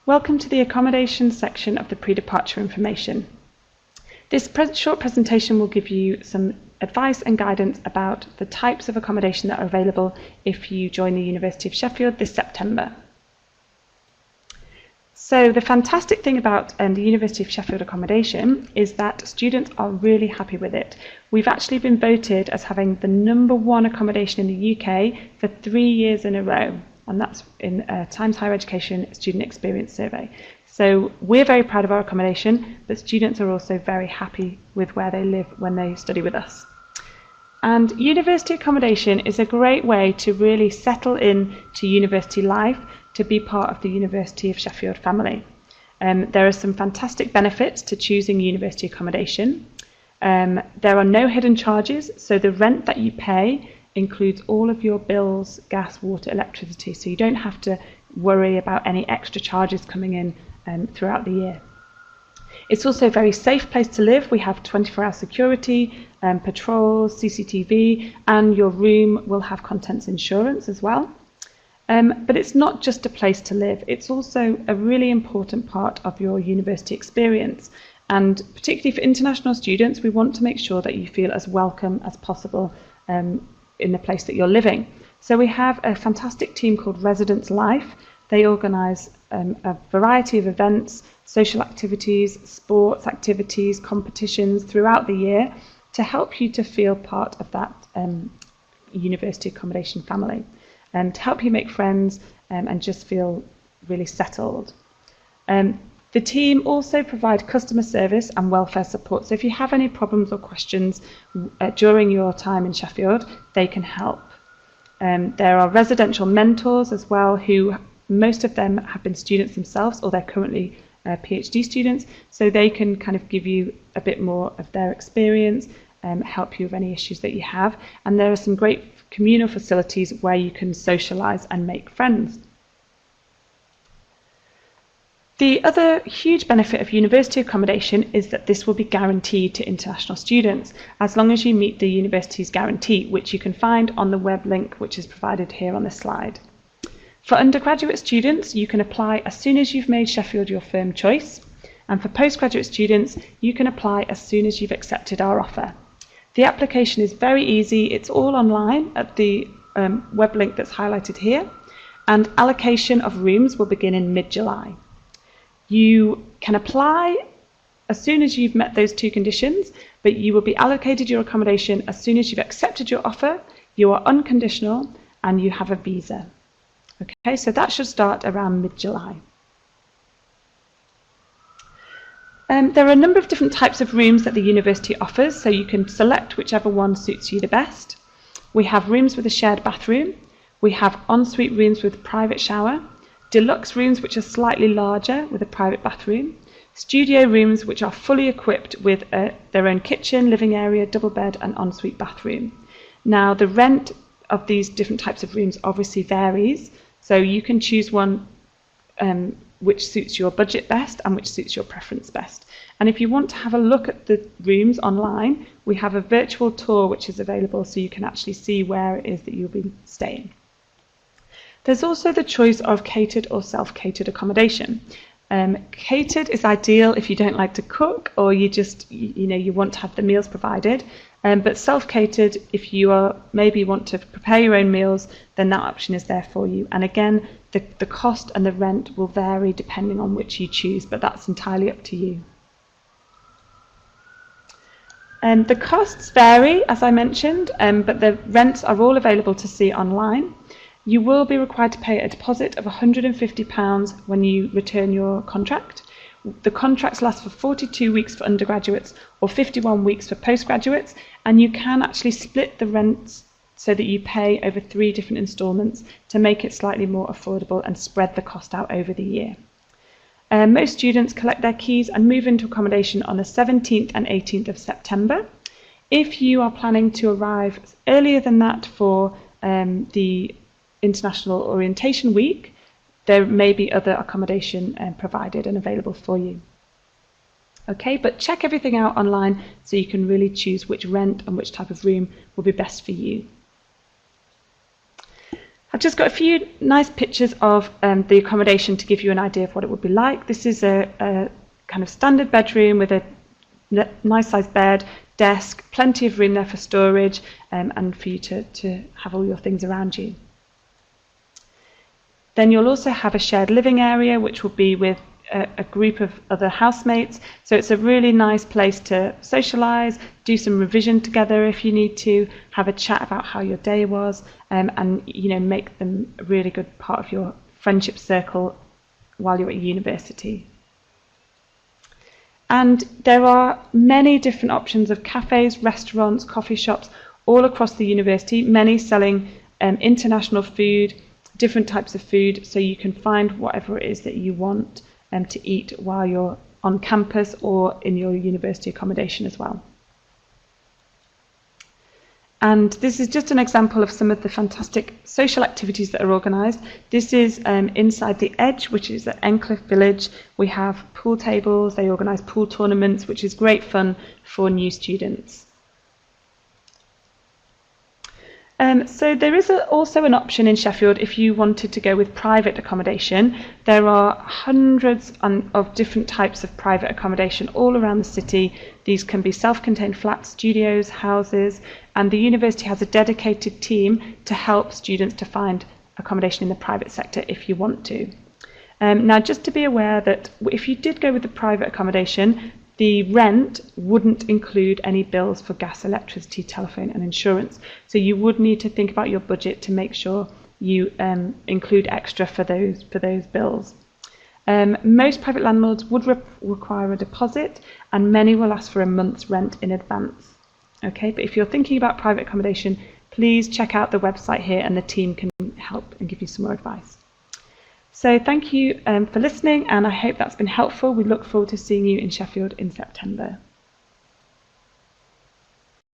Welcome to the accommodation section of the pre-departure information. This short presentation will give you some advice and guidance about the types of accommodation that are available if you join the University of Sheffield this September. So the fantastic thing about the University of Sheffield accommodation is that students are really happy with it. We've actually been voted as having the #1 accommodation in the UK for 3 years in a row, and that's in Times Higher Education Student Experience Survey. So we're very proud of our accommodation, but students are also very happy with where they live when they study with us. And university accommodation is a great way to really settle in to university life, to be part of the University of Sheffield family. There are some fantastic benefits to choosing university accommodation. There are no hidden charges, so the rent that you pay includes all of your bills, gas, water, electricity, so you don't have to worry about any extra charges coming in throughout the year. It's also a very safe place to live. We have 24-hour security, patrols, CCTV, and your room will have contents insurance as well. But it's not just a place to live, it's also a really important part of your university experience. And particularly for international students, we want to make sure that you feel as welcome as possible in the place that you're living. So we have a fantastic team called Residence Life. They organise a variety of events, social activities, sports activities, competitions throughout the year to help you to feel part of that university accommodation family, to help you make friends and just feel really settled. The team also provide customer service and welfare support. So if you have any problems or questions during your time in Sheffield, they can help. There are residential mentors as well, who most of them have been students themselves, or they're currently PhD students, so they can kind of give you a bit more of their experience, help you with any issues that you have. And there are some great communal facilities where you can socialise and make friends. The other huge benefit of university accommodation is that this will be guaranteed to international students as long as you meet the university's guarantee, which you can find on the web link which is provided here on this slide. For undergraduate students, you can apply as soon as you've made Sheffield your firm choice, and for postgraduate students, you can apply as soon as you've accepted our offer. The application is very easy, it's all online at the web link that's highlighted here, and allocation of rooms will begin in mid-July. You can apply as soon as you've met those two conditions, but you will be allocated your accommodation as soon as you've accepted your offer, you are unconditional, and you have a visa. Okay, so that should start around mid-July. There are a number of different types of rooms that the university offers, so you can select whichever one suits you the best. We have rooms with a shared bathroom, we have ensuite rooms with private shower, deluxe rooms which are slightly larger with a private bathroom, studio rooms which are fully equipped with their own kitchen, living area, double bed and ensuite bathroom. Now the rent of these different types of rooms obviously varies, so you can choose one which suits your budget best and which suits your preference best. And if you want to have a look at the rooms online, we have a virtual tour which is available so you can actually see where it is that you'll be staying. There's also the choice of catered or self-catered accommodation. Catered is ideal if you don't like to cook or you just, you want to have the meals provided. But self-catered, if you maybe want to prepare your own meals, then that option is there for you. And again, the cost and the rent will vary depending on which you choose, but that's entirely up to you. The costs vary, as I mentioned, but the rents are all available to see online. You will be required to pay a deposit of £150 when you return your contract. The contracts last for 42 weeks for undergraduates or 51 weeks for postgraduates, and you can actually split the rents so that you pay over 3 different instalments to make it slightly more affordable and spread the cost out over the year. Most students collect their keys and move into accommodation on the 17th and 18th of September. If you are planning to arrive earlier than that for the International Orientation Week, there may be other accommodation provided and available for you. Okay, but check everything out online so you can really choose which rent and which type of room will be best for you. I've just got a few nice pictures of the accommodation to give you an idea of what it would be like. This is a kind of standard bedroom with a nice sized bed, desk, plenty of room there for storage, and for you to have all your things around you. Then you'll also have a shared living area, which will be with a group of other housemates. So it's a really nice place to socialise, do some revision together if you need to, have a chat about how your day was, and make them a really good part of your friendship circle while you're at university. And there are many different options of cafes, restaurants, coffee shops all across the university, many selling international food, different types of food, so you can find whatever it is that you want to eat while you're on campus or in your university accommodation as well. And this is just an example of some of the fantastic social activities that are organised. This is inside the Edge, which is at Encliffe Village. We have pool tables, they organise pool tournaments, which is great fun for new students. So there is also an option in Sheffield if you wanted to go with private accommodation. There are hundreds of different types of private accommodation all around the city. These can be self-contained flats, studios, houses, and the university has a dedicated team to help students to find accommodation in the private sector if you want to. Now, just to be aware that if you did go with the private accommodation, the rent wouldn't include any bills for gas, electricity, telephone and insurance. So you would need to think about your budget to make sure you include extra for those bills. Most private landlords would require a deposit, and many will ask for a month's rent in advance. Okay, but if you're thinking about private accommodation, please check out the website here and the team can help and give you some more advice. So thank you for listening, and I hope that's been helpful. We look forward to seeing you in Sheffield in September.